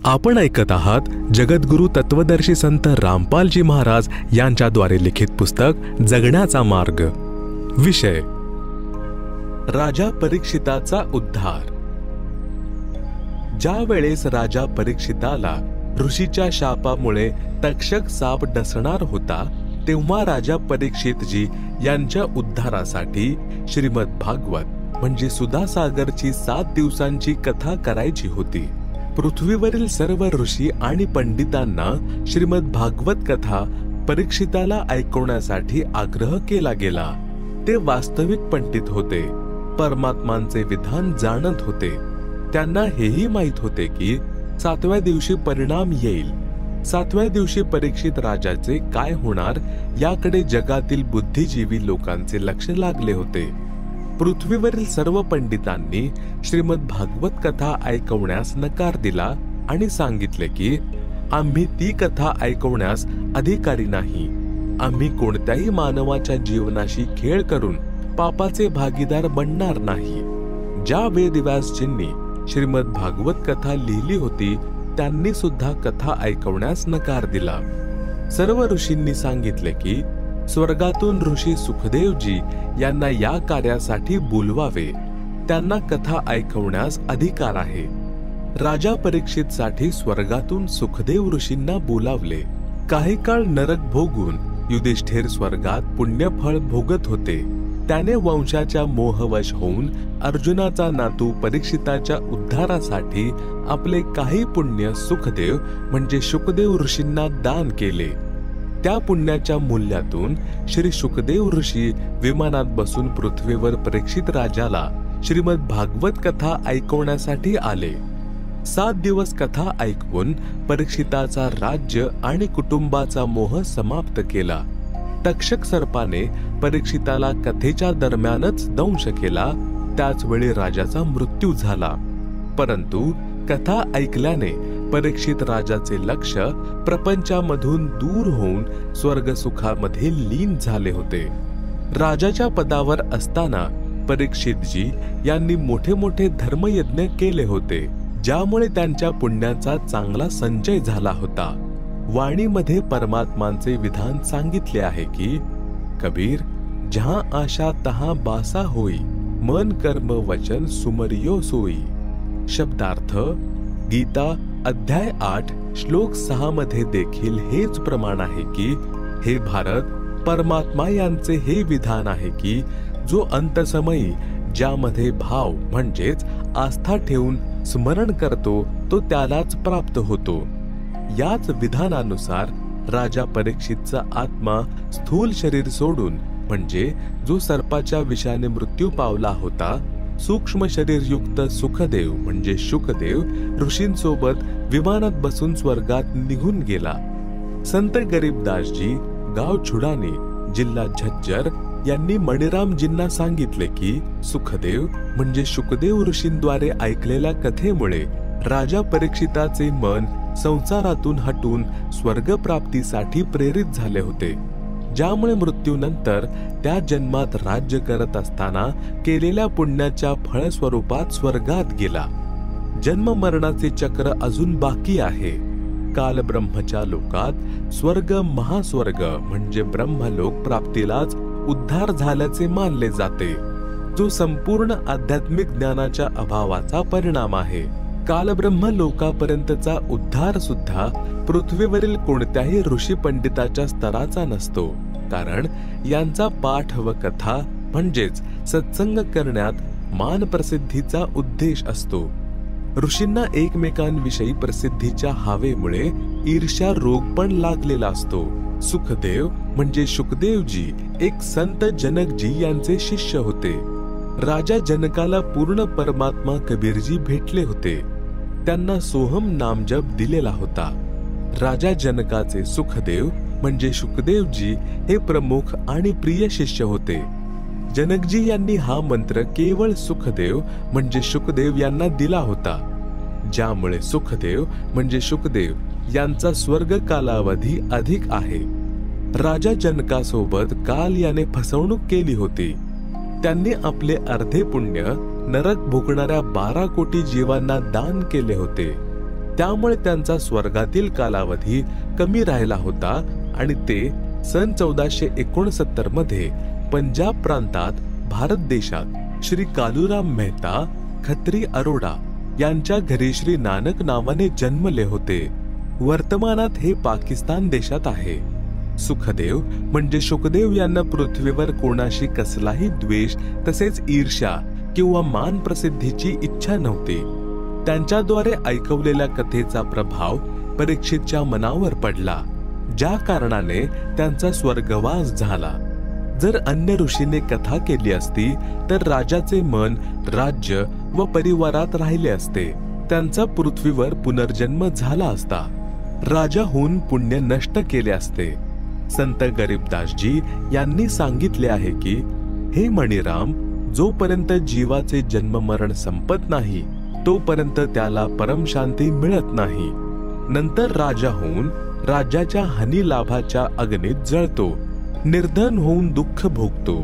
आपण ऐकत आहात जगद्गुरु तत्वदर्शी संत रामपालजी महाराज यांच्याद्वारे लिखित पुस्तक जगण्याचा मार्ग. विषय राजा परीक्षिताचा उद्धार. ज्या वेळेस राजा परीक्षिताला ऋषीच्या शापामुळे तक्षक साप डसणार होता, तेव्हा राजा परीक्षितजी यांच्या उद्धारासाठी श्रीमद भागवत म्हणजे सुधासागरची 7 दिवसांची कथा करायची होती. पृथ्वीवरील सर्व ऋषी आणि पंडितांना श्रीमद भागवत कथा परीक्षिताला ऐकवण्यासाठी आग्रह केला गेला. ते वास्तविक पंडित होते, परमात्मांचे विधान जाणत होते. त्यांना हेही माहित होते की 7व्या दिवशी परिणाम येईल. 7व्या दिवशी परीक्षित राजाचे काय होणार याकडे जगातील बुद्धिजीवी लोकांचे लक्ष लागले होते. पृथ्वीवरील सर्व पंडितांनी श्रीमद भागवत कथा ऐकवण्यास नकार दिला आणि सांगितले की आम्ही ती कथा ऐकवण्यास अधिकारी नाही. आम्ही कोणत्याही मानवाच्या जीवनाशी खेळ करून पापाचे भागीदार बनणार नाही. ज्या वेदव्यासजींनी श्रीमद भागवत कथा लिहिली होती त्यांनी सुद्धा कथा ऐकवण्यास नकार दिला. सर्व ऋषींनी सांगितले की स्वर्गातून ऋषी सुखदेवजी यांना या कार्यासाठी बोलवावे. त्यांना कथा ऐकवण्यास अधिकार आहे. राजा परीक्षित साठी स्वर्गातून सुखदेव ऋषींना बोलावले. काही काळ नरक भोगून युधिष्ठिर स्वर्गात पुण्यफळ भोगत होते. त्याने वंशाच्या मोहवश होऊन अर्जुनाचा नातू परीक्षिताच्या उद्धारासाठी आपले काही पुण्य सुखदेव म्हणजे शुकदेव ऋषींना दान केले. त्या पुण्याच्या मूल्यातून श्री शुकदेव ऋषी विमानात बसून पृथ्वीवर परीक्षित राजाला श्रीमद भागवत कथा ऐकवण्यासाठी आले. 7 दिवस कथा ऐकवून परीक्षिताचा राज्य आणि कुटुंबाचा मोह समाप्त केला. तक्षक सर्पाने परीक्षिताला कथेच्या दरम्यानच दंश केला. त्याच वेळी राजाचा मृत्यू झाला. परंतु कथा ऐकल्याने परीक्षित राजाचे लक्ष प्रपंचामधून दूर होऊन स्वर्ग सुखामध्ये लीन झाले होते. राजाच्या पदावर असताना परीक्षितजी यांनी मोठे मोठे धर्मयज्ञ केले होते, ज्यामुळे त्यांच्या पुण्याचा चांगला संचय झाला होता. वाणीमध्ये परमात्मांचे विधान सांगितले आहे की कबीर जहां आशा तहां बासा होई, मन कर्म वचन सुमरियो सोई. शब्दार्थ गीता अध्याय 8 श्लोक 6 मध्ये देखील हेच प्रमाण आहे की हे भारत, परमात्मा यांचे हे विधान आहे की जो अंतसमयी ज्यामध्ये भाव म्हणजेच आस्था ठेवून स्मरण करतो तो त्यालाच प्राप्त होतो. याच विधानानुसार राजा परीक्षितचा आत्मा स्थूल शरीर सोडून म्हणजे जो सर्पाच्या विषाने मृत्यू पावला होता, सूक्ष्म शरीर युक्त सुखदेव म्हणजे शुकदेव ऋषींसोबत विमानात बसून स्वर्गात निघून गेला. संत गरीबदासजी गाव छुडानी जिल्हा झज्जर यांनी मणिरामजींना सांगितले की सुखदेव म्हणजे शुकदेव ऋषींद्वारे ऐकलेल्या कथेमुळे राजा परीक्षिताचे मन संसारातून हटून स्वर्गप्राप्तीसाठी प्रेरित झाले होते, ज्यामुळे मृत्यूनंतर त्या जन्मात राज्य करत असताना केलेल्या पुण्याच्या फळस्वरूपात स्वर्गात गेला. जन्म मरणाचे चक्र अजून बाकी आहे. काल ब्रह्मच्या लोकात स्वर्ग महास्वर्ग म्हणजे ब्रह्मलोक प्राप्तीलाच उद्धार झाल्याचे मानले जाते, जो संपूर्ण आध्यात्मिक ज्ञानाच्या अभावाचा परिणाम आहे. कालब्रह्म लोकापर्यंतचा उद्धार सुद्धा पृथ्वीवरील कोणत्याही ऋषी पंडिताच्या स्तराचा नसतो, कारण यांचा पाठ व कथा म्हणजेच सत्संग करण्यात मान प्रसिद्धीचा उद्देश असतो. ऋषींना एकमेकांविषयी प्रसिद्धीच्या हावेमुळे ईर्ष्या रोग पण लागलेला असतो. सुखदेव म्हणजे शुकदेवजी एक संत जनकजी यांचे शिष्य होते. राजा जनकाला पूर्ण परमात्मा कबीरजी भेटले होते. त्यांना सोहम नामजप दिलेला होता. राजा जनकाचे सुखदेव म्हणजे शुकदेवजी हे प्रमुख आणि प्रिय शिष्य होते. जनकजी यांनी हा मंत्र केवळ सुखदेव म्हणजे शुकदेव यांना दिला होता, ज्यामुळे सुखदेव म्हणजे शुकदेव यांचा स्वर्ग कालावधी अधिक आहे. राजा जनकासोबत काल याने फसवणूक केली होती. त्यांनी आपले अर्धे पुण्य नरक भोगणाऱ्या 12 कोटी जीवांना दान केले होते. त्यामुळे त्यांचा स्वर्गातील कालावधी कमी राहिला होता आणि ते सन 1469 मध्ये पंजाब प्रांतात भारत देशात श्री कालूराम मेहता खत्री अरोडा यांच्या घरी श्री नानक नावाने जन्मले होते. वर्तमानात हे पाकिस्तान देशात आहे. सुखदेव म्हणजे शुकदेव यांना पृथ्वीवर कोणाशी कसलाही द्वेष तसेच ईर्ष्या किंवा मान प्रसिद्धीची इच्छा नव्हती. त्यांच्याद्वारे ऐकवलेल्या कथेचा प्रभाव परीक्षितच्या मनावर पडला, ज्या कारणाने त्यांचा स्वर्गवास झाला. जर अन्य ऋषीने कथा केली असती तर राजाचे मन राज्य व परिवारात राहिले असते. त्यांचा पृथ्वीवर पुनर्जन्म झाला असता. राजाहून पुण्य नष्ट केले असते. संत गरीबदासजी यांनी सांगितले आहे की, हे मणिराम, जोपर्यंत जीवाचे जन्म मरण संपत नाही तोपर्यंत त्याला परमशांती मिळत नाही. नंतर राजा होऊन राज्याच्या हानी लाभाच्या अग्नीत जळतो, निर्धन होऊन दुःख भोगतो,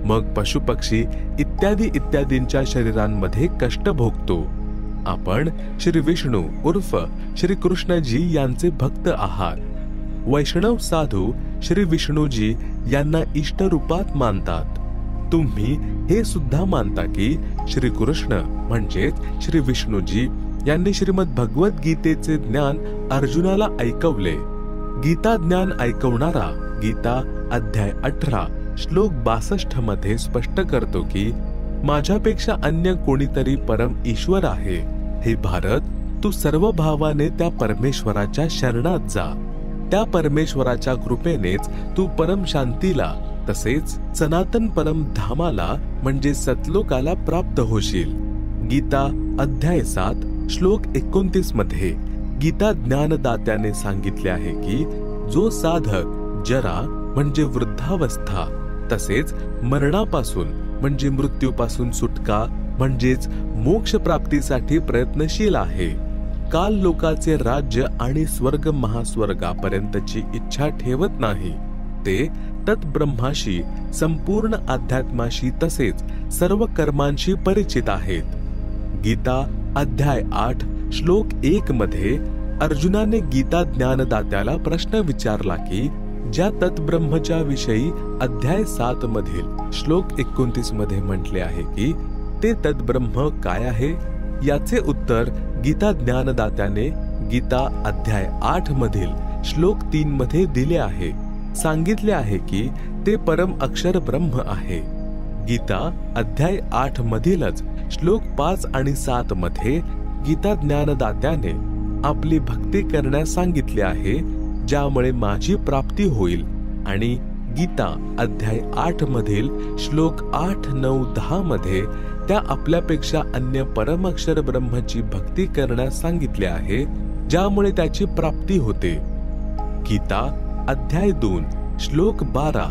मग पशुपक्षी इत्यादी इत्यादींच्या शरीरांमध्ये कष्ट भोगतो. आपण श्री विष्णू उर्फ श्री कृष्णजी यांचे भक्त आहात. वैष्णव साधू श्री विष्णूजी यांना इष्ट रूपात मानतात. तुम्ही हे सुद्धा मानता की श्री कृष्ण म्हणजेच श्री विष्णूजी यांनी श्रीमद भगवत गीतेचे ज्ञान अर्जुनाला ऐकवले. गीता ज्ञान ऐकवणारा गीता अध्याय 18 श्लोक 62 मध्ये स्पष्ट करतो की, माझ्यापेक्षा अन्य कोणीतरी परम ईश्वर आहे. हे भारत, तू सर्व भावाने त्या परमेश्वराच्या शरणात जा. त्या परमेश्वराच्या कृपेनेच तू परम शांतीला तसेच सनातन परम धामाला म्हणजे सतलोकाला प्राप्त होशील. गीता अध्याय 7 श्लोक 29 मध्ये गीता ज्ञानदात्याने सांगितले आहे की, जो साधक जरा म्हणजे वृद्धावस्था तसेच मरणापासून म्हणजे मृत्यूपासून सुटका म्हणजेच मोक्ष प्राप्तीसाठी प्रयत्नशील आहे, काल लोकाचे राज्य आणि स्वर्ग महास्वर्गापर्यंतची इच्छा ठेवत नाही, ते तत्ब्रह्माशी संपूर्ण अध्यात्माशी तसेच सर्व कर्मांशी परिचित आहेत. गीता अध्याय 8 श्लोक 1 मध्ये अर्जुनाने गीता ज्ञानदात्याला प्रश्न विचारला की, ज्या तत्ब्रह्मच्या विषयी अध्याय 7 मधील श्लोक 29 मध्ये म्हटले आहे की, ते तत्ब्रह्म काय आहे? याचे उत्तर गीता ज्ञानदात्याने गीता अध्याय 8 मधील श्लोक 3 मध्ये दिले आहे. सांगितले आहे की ते परम अक्षर ब्रह्म आहे. गीता अध्याय 8 मधीलच श्लोक 5 आणि 7 मध्ये गीता ज्ञानदात्याने आपली भक्ती करण्यास सांगितले आहे, ज्यामुळे माझी प्राप्ती होईल. आणि गीता अध्याय 8 मधील श्लोक 8, 9, 10 मध्ये त्या आपल्यापेक्षा अन्य परम अक्षर ब्रह्माची भक्ती करण्यास सांगितले आहे, ज्यामुळे त्याची प्राप्ती होते. गीता अध्याय 2 श्लोक 12,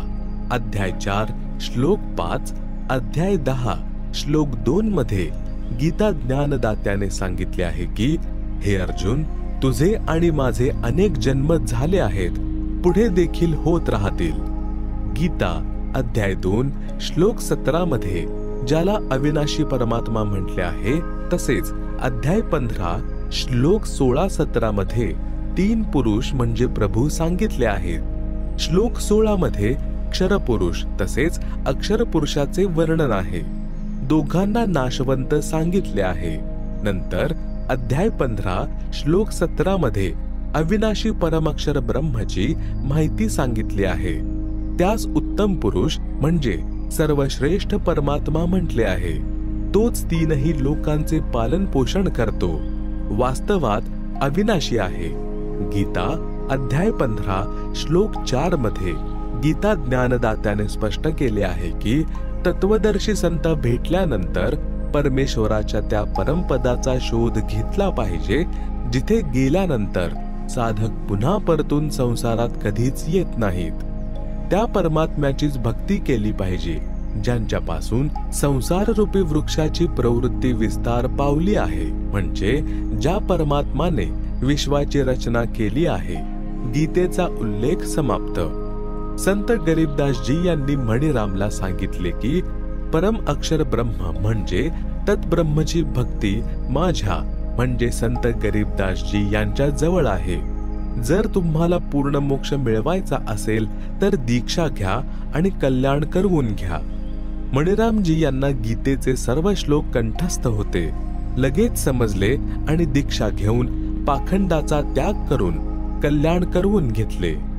अध्याय 4 श्लोक 5, अध्याय 10 श्लोक 2 मध्ये गीता ज्ञानदात्याने सांगितले आहे की, हे अर्जुन, तुझे आणि माझे अनेक जन्म झाले आहेत, पुढे देखील होत राहतील. गीता अध्याय 2 श्लोक 17 मध्ये ज्याला अविनाशी परमात्मा म्हटले आहे, तसेच अध्याय 15 श्लोक 16-17 मध्ये 3 पुरुष म्हणजे प्रभू सांगितले आहेत. श्लोक 16 मध्ये क्षरपुरुष तसेच अक्षर पुरुषाचे वर्णन आहे. दोघांना नाशवंत सांगितले आहे. नंतर अध्याय 15 श्लोक 17 मध्ये अविनाशी परमाक्षर ब्रह्माची माहिती सांगितली आहे. त्यास उत्तम पुरुष म्हणजे सर्वश्रेष्ठ परमात्मा म्हटले आहे. तोच तीनही लोकांचे पालन पोषण करतो. वास्तवात अविनाशी आहे. गीता अध्याय 15 श्लोक 4 मध्ये गीता ज्ञानदात्याने स्पष्ट केले आहे की, तत्वदर्शी संत भेटल्यानंतर परमेश्वराच्या त्या परमपदाचा शोध घेतला पाहिजे, जिथे गेल्यानंतर साधक पुन्हा परतून संसारात कधीच येत नाहीत. त्या परमात्म्याचीच भक्ती केली पाहिजे, ज्यांच्यापासून संसार रूपी वृक्षाची प्रवृत्ती विस्तार पावली आहे, म्हणजे ज्या परमात्माने विश्वाची रचना केली आहे. गीतेचा उल्लेख समाप्त. संत गरीबदासजी यांनी मणिरामला सांगितले की, परम अक्षर ब्रह्म म्हणजे तत्ब्रह्मची भक्ती माझ्या म्हणजे संत गरीबदासजी यांच्या जवळ आहे. जर तुम्हाला पूर्ण मोक्ष मिळवायचा असेल तर दीक्षा घ्या आणि कल्याण करवून घ्या. मणिरामजी यांना गीतेचे सर्व श्लोक कंठस्थ होते. लगेच समजले आणि दीक्षा घेऊन पाखंडाचा त्याग करून कल्याण करवून घेतले.